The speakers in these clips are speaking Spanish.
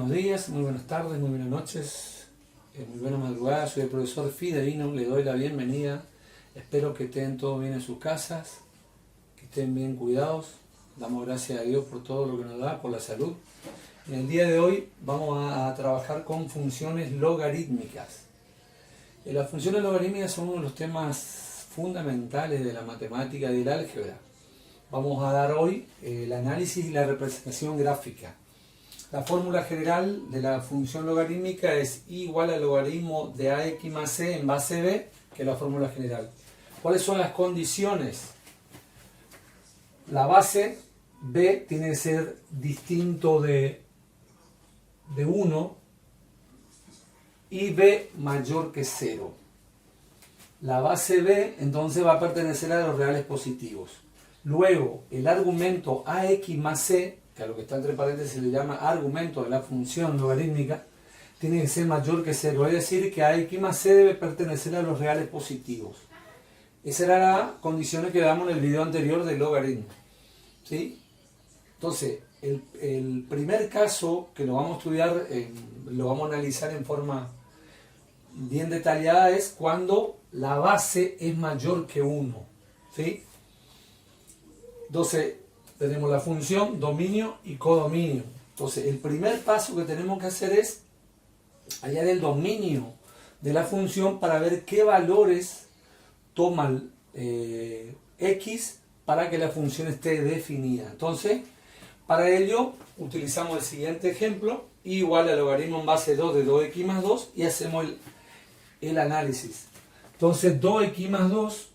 buenos días, muy buenas tardes, muy buenas noches, muy buena madrugada. Soy el profesor Fidelino, le doy la bienvenida. Espero que estén todos bien en sus casas, que estén bien cuidados. Damos gracias a Dios por todo lo que nos da, por la salud. En el día de hoy vamos a trabajar con funciones logarítmicas. Las funciones logarítmicas son uno de los temas fundamentales de la matemática y del álgebra. Vamos a dar hoy el análisis y la representación gráfica. La fórmula general de la función logarítmica es I igual al logaritmo de AX más C en base B, que es la fórmula general. ¿Cuáles son las condiciones? La base B tiene que ser distinto de 1 y B mayor que 0. La base B entonces va a pertenecer a los reales positivos. Luego, el argumento AX más C, que a lo que está entre paréntesis se le llama argumento de la función logarítmica, tiene que ser mayor que 0. Es decir, que AX más C debe pertenecer a los reales positivos. Esa era la condición que damos en el video anterior del logaritmo. ¿Sí? Entonces, el primer caso que lo vamos a estudiar, lo vamos a analizar en forma bien detallada, es cuando la base es mayor que 1. ¿Sí? Entonces, tenemos la función dominio y codominio. Entonces, el primer paso que tenemos que hacer es hallar el dominio de la función para ver qué valores toma x para que la función esté definida. Entonces, para ello, utilizamos el siguiente ejemplo, i igual al logaritmo en base 2 de 2x más 2, y hacemos el análisis. Entonces, 2x más 2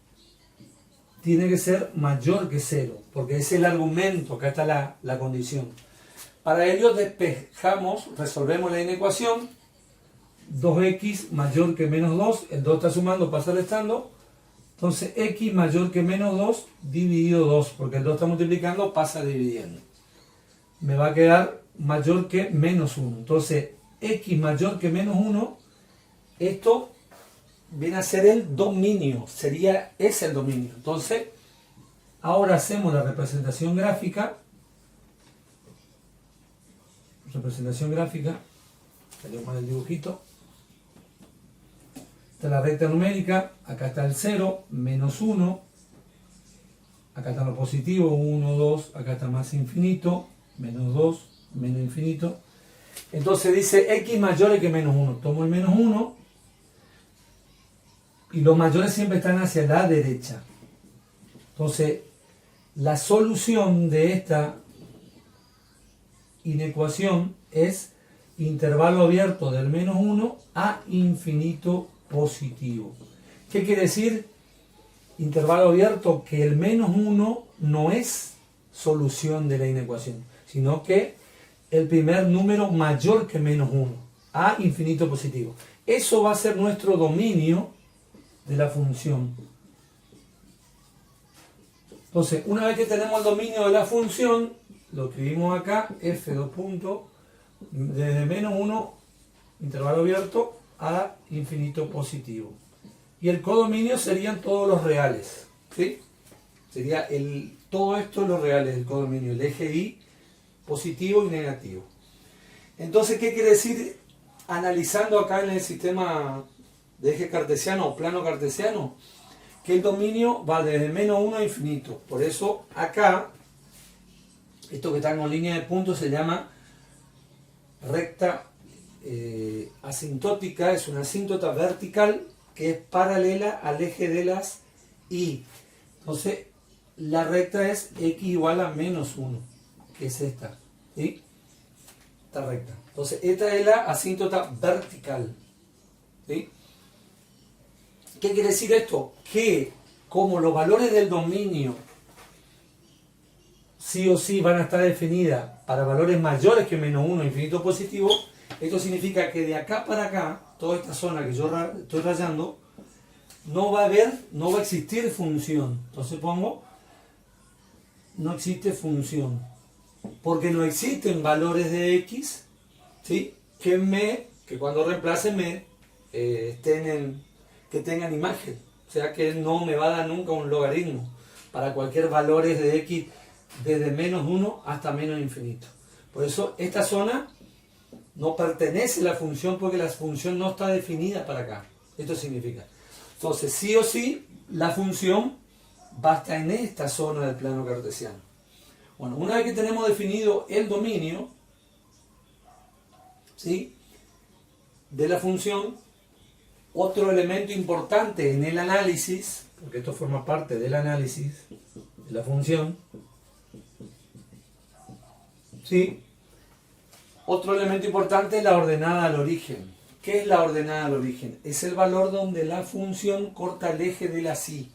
tiene que ser mayor que 0, porque es el argumento, acá está la condición. Para ello despejamos, resolvemos la inecuación, 2x mayor que menos 2, el 2 está sumando, pasa restando, entonces x mayor que menos 2 dividido 2, porque el 2 está multiplicando, pasa dividiendo. Me va a quedar mayor que menos 1, entonces x mayor que menos 1, esto viene a ser el dominio, es el dominio. Entonces, ahora hacemos la representación gráfica. Tenemos el dibujito. Esta es la recta numérica, acá está el 0, menos 1, acá está lo positivo, 1, 2, acá está más infinito, menos 2, menos infinito. Entonces dice x mayor que menos 1. Tomo el menos 1. Y los mayores siempre están hacia la derecha. Entonces, la solución de esta inecuación es intervalo abierto del menos 1 a infinito positivo. ¿Qué quiere decir intervalo abierto? Que el menos 1 no es solución de la inecuación, sino que el primer número mayor que menos 1 a infinito positivo. Eso va a ser nuestro dominio de la función. Entonces, una vez que tenemos el dominio de la función, lo escribimos acá, f2 puntos, desde menos 1, intervalo abierto, a infinito positivo. Y el codominio serían todos los reales. ¿Sí? Sería todo esto los reales del codominio, el eje y positivo y negativo. Entonces, ¿qué quiere decir? Analizando acá en el sistema de eje cartesiano o plano cartesiano, que el dominio va desde menos 1 a infinito. Por eso acá, esto que está con línea de puntos se llama recta asintótica, es una asíntota vertical que es paralela al eje de las y. Entonces, la recta es x igual a menos 1, que es esta. ¿Sí? Esta recta. Entonces, esta es la asíntota vertical. ¿Sí? ¿Qué quiere decir esto? Que como los valores del dominio sí o sí van a estar definidas para valores mayores que menos 1 infinito positivo, esto significa que de acá para acá, toda esta zona que yo estoy rayando, no va a existir función. Entonces pongo, no existe función, porque no existen valores de x, ¿sí? que cuando reemplace que tengan imagen, o sea que no me va a dar nunca un logaritmo para cualquier valores de x desde menos 1 hasta menos infinito. Por eso esta zona no pertenece a la función porque la función no está definida para acá. Esto significa. Entonces, sí o sí, la función va a estar en esta zona del plano cartesiano. Bueno, una vez que tenemos definido el dominio, ¿sí?, de la función, otro elemento importante en el análisis, porque esto forma parte del análisis de la función, ¿sí?, otro elemento importante es la ordenada al origen. ¿Qué es la ordenada al origen? Es el valor donde la función corta el eje de la sí.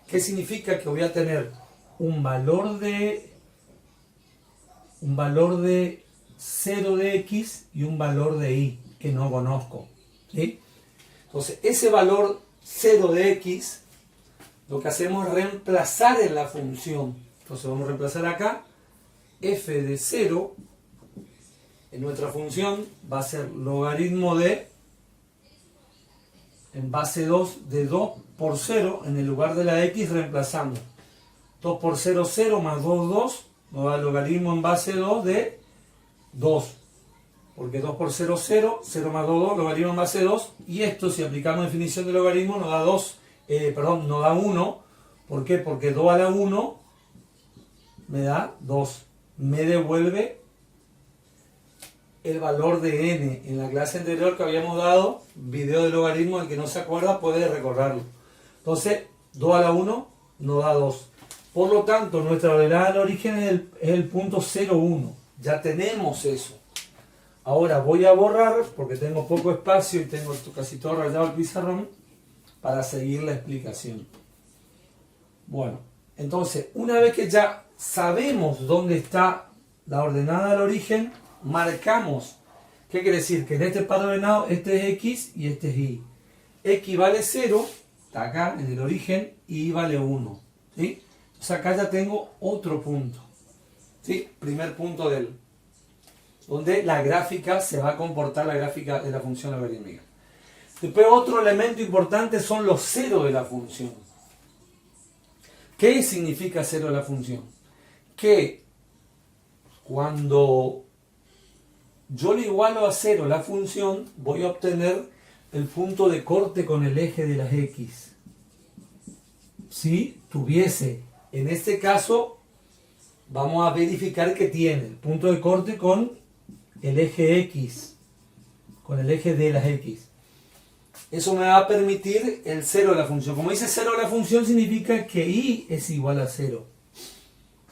¿Qué significa? Que voy a tener un valor de 0 de x y un valor de y que no conozco, ¿sí? Entonces, ese valor 0 de x, lo que hacemos es reemplazar en la función. Entonces vamos a reemplazar acá, f de 0, en nuestra función va a ser logaritmo de, en base 2, de 2 por 0, en el lugar de la x reemplazamos. 2 por 0, 0, más 2, 2, nos da logaritmo en base 2 de 2. Porque 2 por 0, 0, 0 más 2, 2, logaritmo en base 2. Y esto, si aplicamos definición de logaritmo, nos da nos da 1. ¿Por qué? Porque 2 a la 1 me da 2. Me devuelve el valor de n. En la clase anterior que habíamos dado, video de logaritmo, el que no se acuerda puede recordarlo. Entonces, 2 a la 1 nos da 2. Por lo tanto, nuestra ordenada al origen es el punto 0,1. Ya tenemos eso. Ahora voy a borrar, porque tengo poco espacio y tengo casi todo rayado el pizarrón, para seguir la explicación. Bueno, entonces, una vez que ya sabemos dónde está la ordenada al origen, marcamos. ¿Qué quiere decir? Que en este par ordenado, este es x y este es y. X vale 0, está acá en el origen, y y vale 1. ¿Sí? Entonces acá ya tengo otro punto. ¿Sí? Primer punto donde la gráfica se va a comportar, la gráfica de la función logarítmica. Después otro elemento importante son los ceros de la función. ¿Qué significa cero de la función? Que cuando yo le igualo a 0 la función, voy a obtener el punto de corte con el eje de las x. Si tuviese, en este caso, vamos a verificar que tiene el punto de corte con el eje x, con el eje de las x. Eso me va a permitir el 0 de la función. Como dice 0 de la función, significa que y es igual a 0.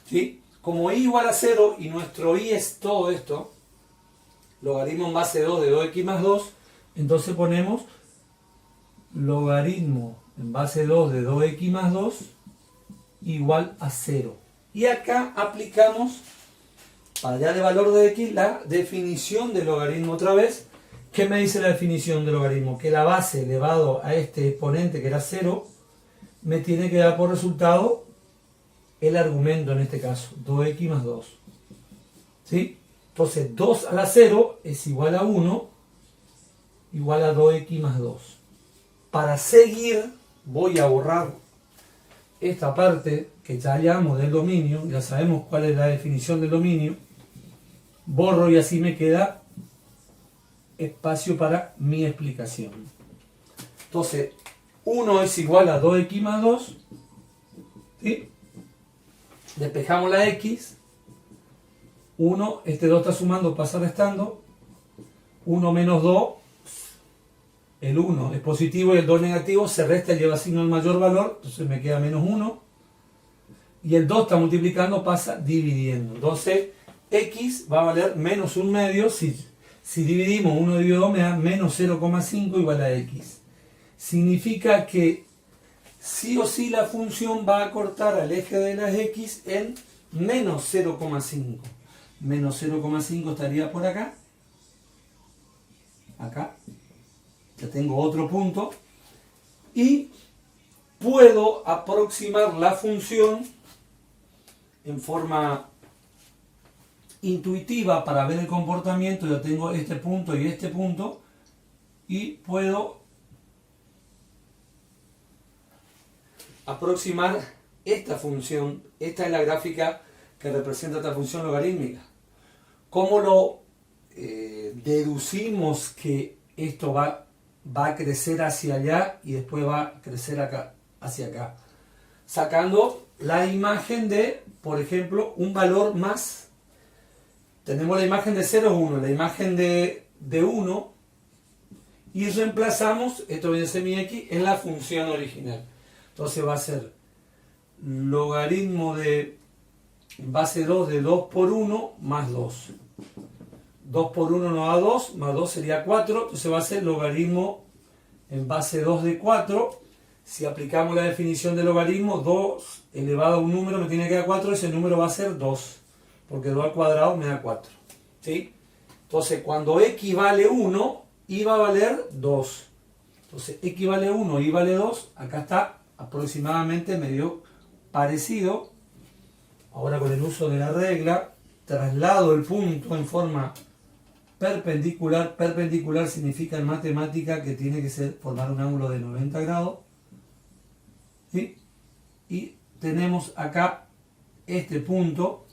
¿Sí? Como y igual a 0 y nuestro y es todo esto, logaritmo en base 2 de 2x más 2, entonces ponemos logaritmo en base 2 de 2x más 2 igual a 0. Y acá aplicamos, para allá de valor de x, la definición del logaritmo otra vez. ¿Qué me dice la definición del logaritmo? Que la base elevado a este exponente que era 0 me tiene que dar por resultado el argumento, en este caso, 2x más 2. ¿Sí? Entonces 2 a la 0 es igual a 1, igual a 2x más 2. Para seguir voy a borrar esta parte que ya hallamos del dominio, ya sabemos cuál es la definición del dominio. Borro y así me queda espacio para mi explicación. Entonces 1 es igual a 2x más 2. ¿Sí? Despejamos la x. 1, este 2 está sumando, pasa restando. 1 menos 2, el 1 es positivo y el 2 negativo, se resta y lleva signo al mayor valor, entonces me queda menos 1. Y el 2 está multiplicando, pasa dividiendo. Entonces, x va a valer menos 1 medio. Si dividimos 1 dividido 2 me da menos 0,5 igual a x. Significa que sí o sí la función va a cortar al eje de las x en menos 0,5. Menos 0,5 estaría por acá. Acá. Ya tengo otro punto. Y puedo aproximar la función en forma intuitiva para ver el comportamiento. Yo tengo este punto y este punto. Y puedo aproximar esta función. Esta es la gráfica que representa esta función logarítmica. ¿Cómo lo deducimos que esto va a crecer hacia allá y después va a crecer acá, hacia acá. Sacando la imagen de, por ejemplo, un valor más. Tenemos la imagen de 0, 1, la imagen de 1 y reemplazamos, esto viene a ser mi x, en la función original. Entonces va a ser logaritmo de base 2 de 2 por 1 más 2. 2 por 1 nos da 2, más 2 sería 4, entonces va a ser logaritmo en base 2 de 4. Si aplicamos la definición de logaritmo, 2 elevado a un número me tiene que dar 4, ese número va a ser 2, porque 2 al cuadrado me da 4. ¿Sí? Entonces cuando x vale 1, y va a valer 2. Entonces x vale 1, y vale 2, acá está aproximadamente medio parecido. Ahora con el uso de la regla, traslado el punto en forma perpendicular. Perpendicular significa en matemática que tiene que formar un ángulo de 90 grados. ¿Sí? Y tenemos acá este punto.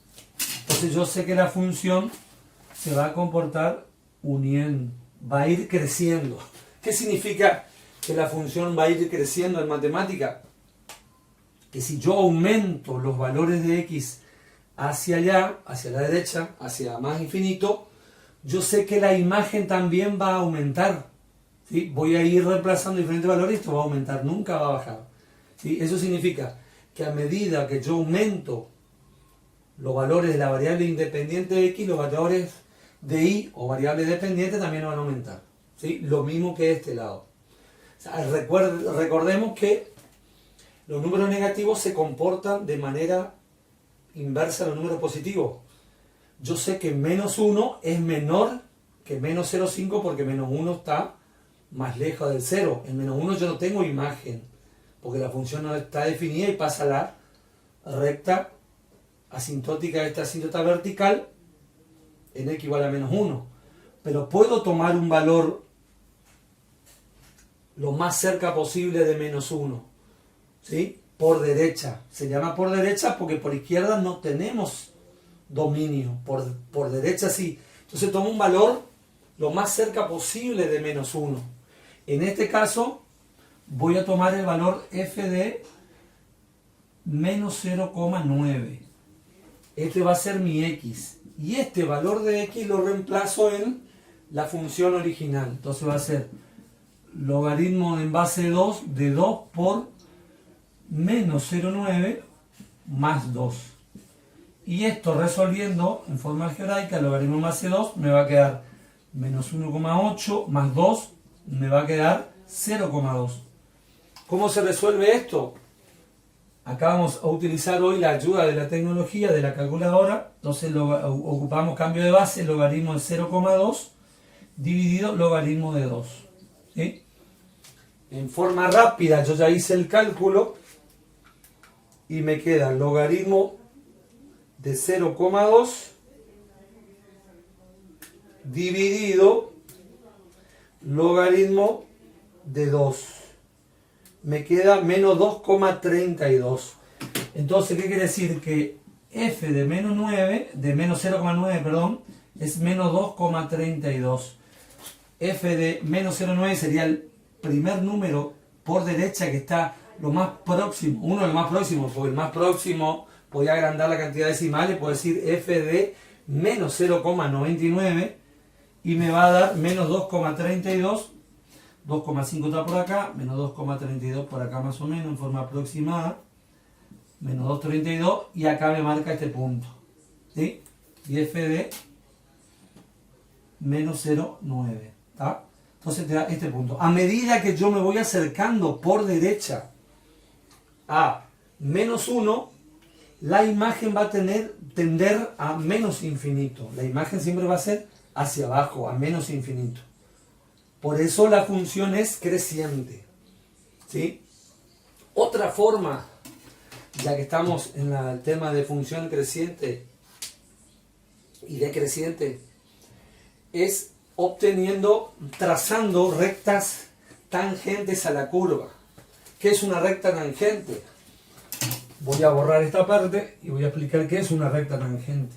Entonces yo sé que la función se va a comportar uniendo, va a ir creciendo. ¿Qué significa que la función va a ir creciendo en matemática? Que si yo aumento los valores de x hacia allá, hacia la derecha, hacia más infinito, yo sé que la imagen también va a aumentar. ¿Sí? Voy a ir reemplazando diferentes valores y esto va a aumentar, nunca va a bajar. ¿Sí? Eso significa que a medida que yo aumento los valores de la variable independiente de x, los valores de y o variable dependiente también van a aumentar. ¿Sí? Lo mismo que este lado. O sea, recordemos que los números negativos se comportan de manera inversa a los números positivos. Yo sé que menos 1 es menor que menos 0,5 porque menos 1 está más lejos del 0. En menos 1 yo no tengo imagen, porque la función no está definida y pasa la recta asintótica de esta asíntota vertical en x igual a menos 1. Pero puedo tomar un valor lo más cerca posible de menos 1. ¿Sí? Por derecha. Se llama por derecha porque por izquierda no tenemos dominio. Por derecha sí. Entonces tomo un valor lo más cerca posible de menos 1. En este caso voy a tomar el valor f de menos 0,9. Este va a ser mi x. Y este valor de x lo reemplazo en la función original. Entonces va a ser logaritmo en base 2 de 2 por menos 0,9 más 2. Y esto resolviendo en forma algebraica, el logaritmo en base 2 me va a quedar menos 1,8 más 2 me va a quedar 0,2. ¿Cómo se resuelve esto? Acá vamos a utilizar hoy la ayuda de la tecnología, de la calculadora. Entonces ocupamos cambio de base, logaritmo de 0,2 dividido logaritmo de 2. ¿Sí? En forma rápida yo ya hice el cálculo y me queda logaritmo de 0,2 dividido logaritmo de 2. Me queda menos 2,32. Entonces, ¿qué quiere decir? Que f de menos 9, de menos 0,9, perdón, es menos 2,32. F de menos 0,9 sería el primer número por derecha que está lo más próximo, uno de los más próximos, porque el más próximo podía agrandar la cantidad decimales, puedo decir f de menos 0,99 y me va a dar menos 2,32. 2,5 está por acá, menos 2,32 por acá más o menos, en forma aproximada, menos 2,32 y acá me marca este punto, ¿sí? Y f de menos 0,9, ¿está? Entonces te da este punto. A medida que yo me voy acercando por derecha a menos 1, la imagen va a tender a menos infinito. La imagen siempre va a ser hacia abajo, a menos infinito. Por eso la función es creciente. ¿Sí? Otra forma, ya que estamos en el tema de función creciente y decreciente, es trazando rectas tangentes a la curva. ¿Qué es una recta tangente? Voy a borrar esta parte y voy a explicar qué es una recta tangente.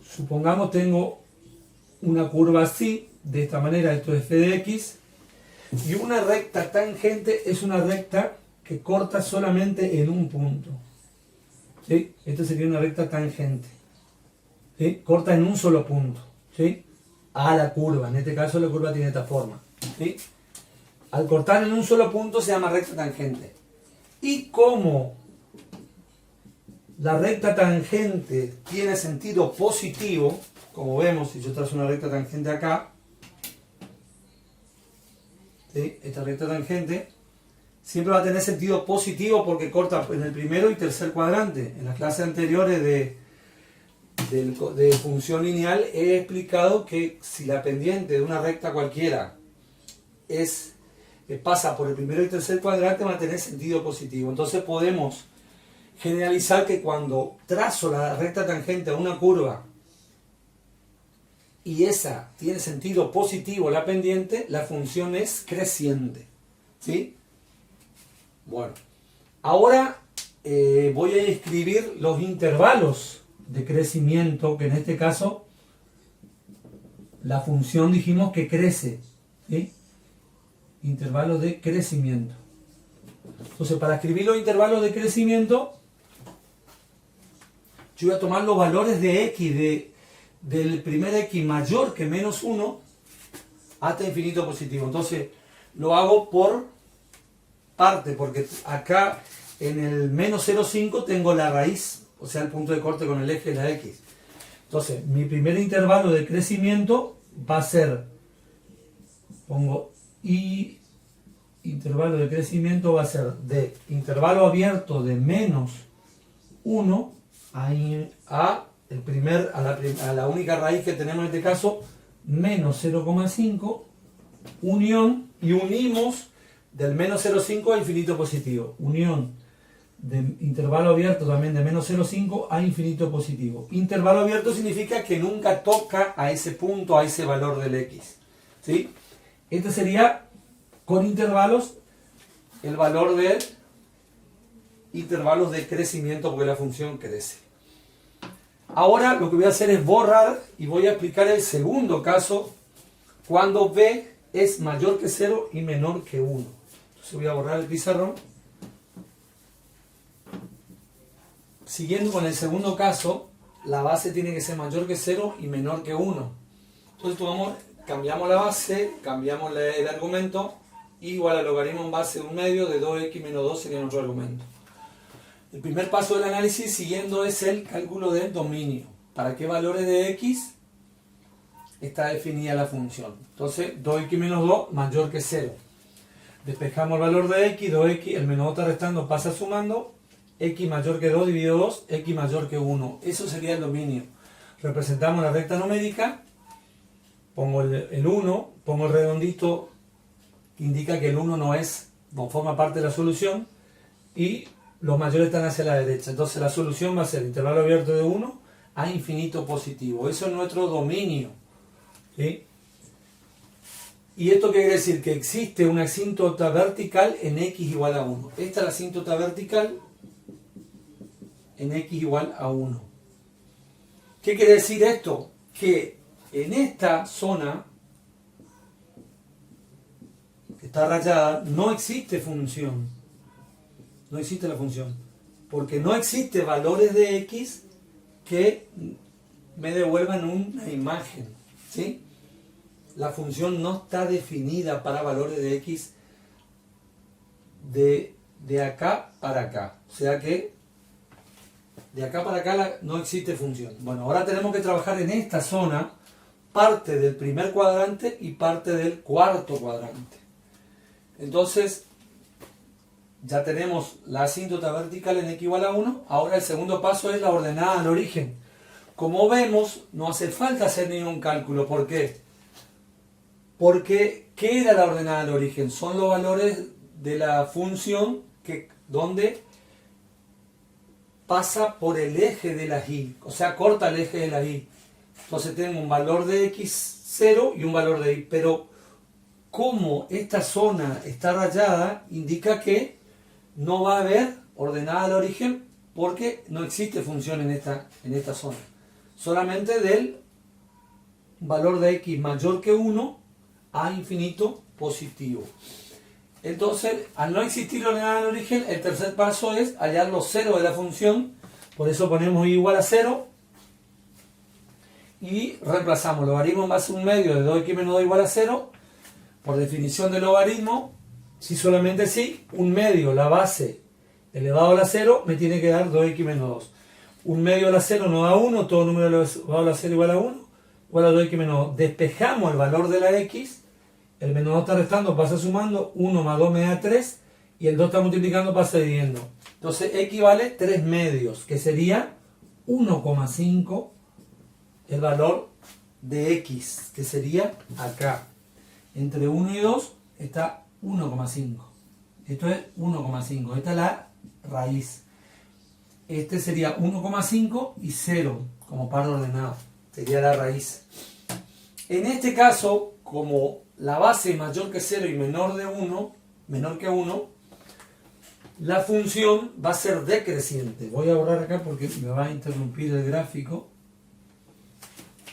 Supongamos tengo una curva así, de esta manera, esto es f de x, y una recta tangente es una recta que corta solamente en un punto. ¿Sí? Esto sería una recta tangente. ¿Sí? Corta en un solo punto. ¿Sí? A la curva. En este caso la curva tiene esta forma. ¿Sí? Al cortar en un solo punto se llama recta tangente. Y como la recta tangente tiene sentido positivo, como vemos, si yo trazo una recta tangente acá, ¿sí? Esta recta tangente siempre va a tener sentido positivo porque corta en el primero y tercer cuadrante. En las clases anteriores de función lineal he explicado que si la pendiente de una recta cualquiera pasa por el primero y tercer cuadrante va a tener sentido positivo. Entonces podemos generalizar que cuando trazo la recta tangente a una curva y esa tiene sentido positivo la pendiente, la función es creciente. ¿Sí? Bueno, ahora voy a escribir los intervalos de crecimiento, que en este caso la función dijimos que crece. ¿Sí? Intervalos de crecimiento. Entonces, para escribir los intervalos de crecimiento, yo voy a tomar los valores de x del primer x mayor que menos 1 hasta infinito positivo. Entonces, lo hago por parte, porque acá en el menos 0,5 tengo la raíz, o sea, el punto de corte con el eje de la x. Entonces, mi primer intervalo de crecimiento va a ser, pongo y intervalo de crecimiento va a ser de intervalo abierto de menos 1 a la única raíz que tenemos en este caso, menos 0,5, unión, y unimos del menos 0,5 a infinito positivo. Unión de intervalo abierto también de menos 0,5 a infinito positivo. Intervalo abierto significa que nunca toca a ese punto, a ese valor del x. ¿Sí? Este sería, con intervalos, el valor de intervalos de crecimiento, porque la función crece. Ahora lo que voy a hacer es borrar y voy a explicar el segundo caso cuando b es mayor que 0 y menor que 1. Entonces voy a borrar el pizarrón. Siguiendo con el segundo caso, la base tiene que ser mayor que 0 y menor que 1. Entonces cambiamos la base, cambiamos el argumento, igual al logaritmo en base de un medio de 2x menos 2 sería nuestro argumento. El primer paso del análisis siguiendo es el cálculo del dominio. ¿Para qué valores de x está definida la función? Entonces 2x menos 2 mayor que 0. Despejamos el valor de x, 2x, el menos 2 está restando, pasa sumando, x mayor que 2 dividido 2, x mayor que 1. Eso sería el dominio. Representamos la recta numérica, pongo el 1, pongo el redondito que indica que el 1 no forma parte de la solución, y los mayores están hacia la derecha. Entonces la solución va a ser intervalo abierto de 1 a infinito positivo. Eso es nuestro dominio. ¿Sí? ¿Y esto qué quiere decir? Que existe una asíntota vertical en x igual a 1. Esta es la asíntota vertical en x igual a 1. ¿Qué quiere decir esto? Que en esta zona que está rayada no existe función. No existe la función. Porque no existe valores de x que me devuelvan una imagen. ¿Sí? La función no está definida para valores de x de acá para acá. O sea que de acá para acá no existe función. Bueno, ahora tenemos que trabajar en esta zona, parte del primer cuadrante y parte del cuarto cuadrante. Entonces, ya tenemos la asíntota vertical en x igual a 1. Ahora el segundo paso es la ordenada al origen. Como vemos, no hace falta hacer ningún cálculo. ¿Por qué? Porque, ¿qué era la ordenada al origen? Son los valores de la función donde pasa por el eje de la y. O sea, corta el eje de la y. Entonces tengo un valor de x0 y un valor de y. Pero como esta zona está rayada, indica que no va a haber ordenada al origen porque no existe función en esta zona. Solamente del un valor de x mayor que 1 a infinito positivo. Entonces, al no existir nada en el origen, el tercer paso es hallar los ceros de la función. Por eso ponemos y igual a 0 y reemplazamos logaritmo más un medio de 2x menos 2 igual a 0. Por definición de logaritmo, si solamente sí, un medio, la base elevado a la 0, me tiene que dar 2x menos 2. Un medio a la 0 nos da 1, todo número elevado a la 0 igual a 1, igual a 2x menos 2. Despejamos el valor de la x, el menos 2 está restando, pasa sumando, 1 más 2 me da 3, y el 2 está multiplicando, pasa dividiendo. Entonces x vale 3 medios, que sería 1,5 el valor de x, que sería acá. Entre 1 y 2 está 1,5. Esto es 1,5. Esta es la raíz. Este sería 1,5 y 0 como par ordenado. Sería la raíz. En este caso, como la base es mayor que 0 y menor que 1, la función va a ser decreciente. Voy a borrar acá porque me va a interrumpir el gráfico.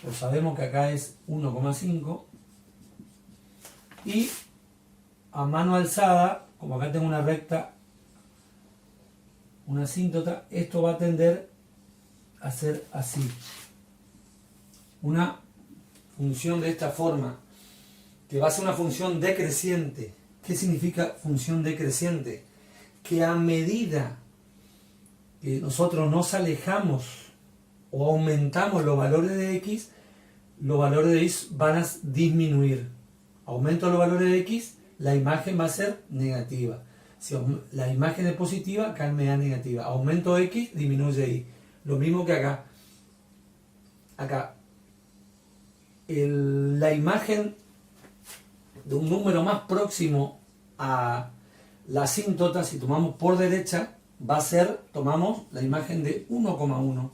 Pero sabemos que acá es 1,5. Y a mano alzada, como acá tengo una recta, una asíntota, esto va a tender a ser así. Una función de esta forma, que va a ser una función decreciente. ¿Qué significa función decreciente? Que a medida que nosotros nos alejamos o aumentamos los valores de x, los valores de y van a disminuir. Aumento los valores de x, la imagen va a ser negativa. Si la imagen es positiva, acá me da negativa. Aumento x, disminuye y. Lo mismo que acá. Acá. La imagen de un número más próximo a la asíntota, si tomamos por derecha, va a ser, tomamos la imagen de 1,1.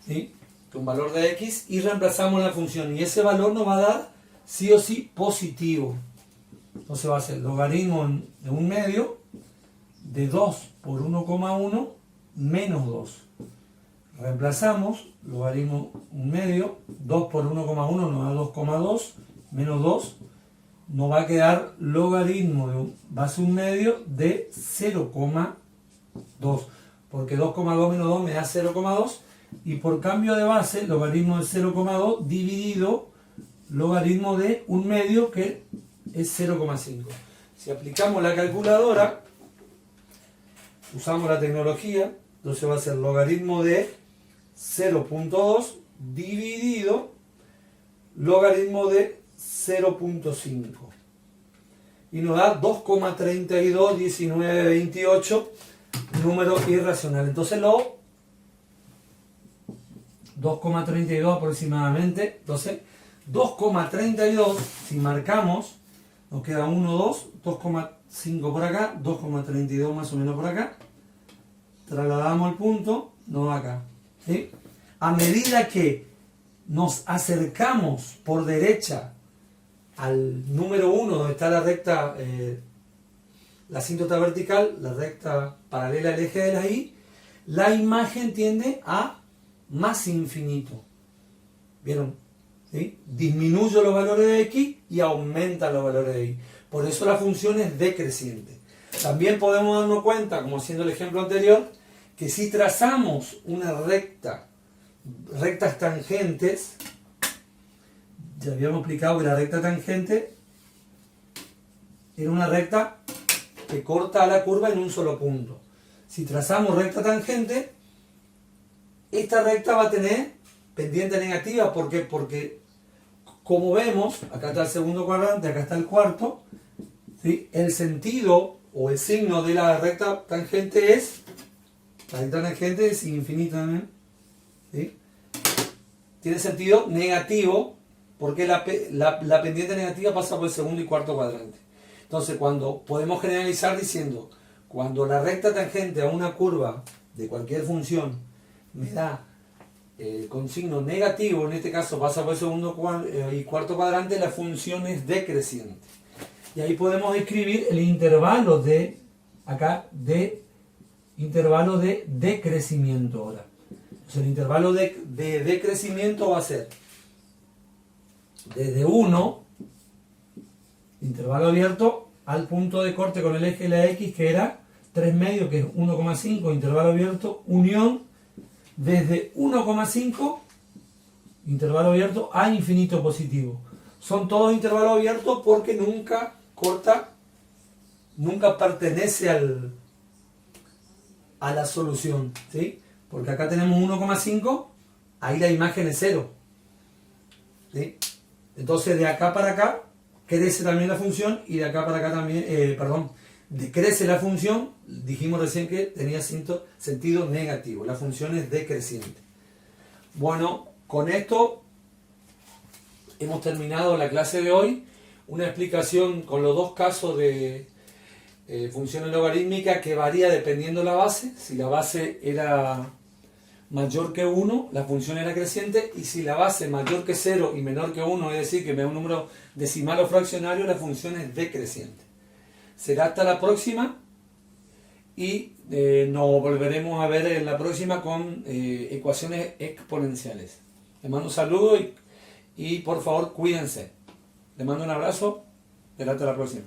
¿Sí? Un valor de x y reemplazamos la función. Y ese valor nos va a dar sí o sí positivo. Entonces va a ser logaritmo de un medio de 2 por 1,1 menos 2. Reemplazamos logaritmo un medio, 2 por 1,1 nos da 2,2 menos 2. Nos va a quedar logaritmo de base un medio de 0,2. Porque 2,2 menos 2 me da 0,2. Y por cambio de base, logaritmo de 0,2 dividido logaritmo de un medio, que es 0,5. Si aplicamos la calculadora, usamos la tecnología, entonces va a ser logaritmo de 0,2 dividido logaritmo de 0,5. Y nos da 2,321928, número irracional. Entonces 2,32 aproximadamente. Entonces 2,32, si marcamos, nos queda 1, 2, 2,5 por acá, 2,32 más o menos por acá. Trasladamos el punto, nos da acá. ¿Sí? A medida que nos acercamos por derecha al número 1, donde está la recta, la asíntota vertical, la recta paralela al eje de la Y, la imagen tiende a más infinito. ¿Vieron? ¿Sí? Disminuyo los valores de x y aumenta los valores de y. Por eso la función es decreciente. También podemos darnos cuenta, como haciendo el ejemplo anterior, que si trazamos una rectas tangentes, ya habíamos explicado que la recta tangente era una recta que corta a la curva en un solo punto. Si trazamos recta tangente, esta recta va a tener pendiente negativa. ¿Por qué? Porque, como vemos, acá está el segundo cuadrante, acá está el cuarto, ¿sí? El sentido o el signo de la recta tangente es, la recta tangente es infinita, ¿sí? Tiene sentido negativo, porque la pendiente negativa pasa por el segundo y cuarto cuadrante. Entonces, cuando podemos generalizar diciendo, cuando la recta tangente a una curva de cualquier función me da con signo negativo, en este caso pasa por el segundo y cuarto cuadrante, la función es decreciente. Y ahí podemos escribir el intervalo de, acá, intervalo de decrecimiento ahora. Entonces el intervalo de decrecimiento va a ser desde 1, intervalo abierto, al punto de corte con el eje de la X, que era 3 medios, que es 1,5, intervalo abierto, unión desde 1,5, intervalo abierto, a infinito positivo. Son todos intervalos abiertos porque nunca corta, nunca pertenece a la solución, ¿sí? Porque acá tenemos 1,5, ahí la imagen es 0, ¿sí? Entonces de acá para acá crece también la función, y de acá para acá también, decrece la función. Dijimos recién que tenía sentido negativo, la función es decreciente. Bueno, con esto hemos terminado la clase de hoy, una explicación con los dos casos de funciones logarítmicas que varía dependiendo de la base. Si la base era mayor que 1, la función era creciente, y si la base es mayor que 0 y menor que 1, es decir, que me da un número decimal o fraccionario, la función es decreciente. Será hasta la próxima, y nos volveremos a ver en la próxima con ecuaciones exponenciales. Les mando un saludo y por favor cuídense. Les mando un abrazo. Será hasta la próxima.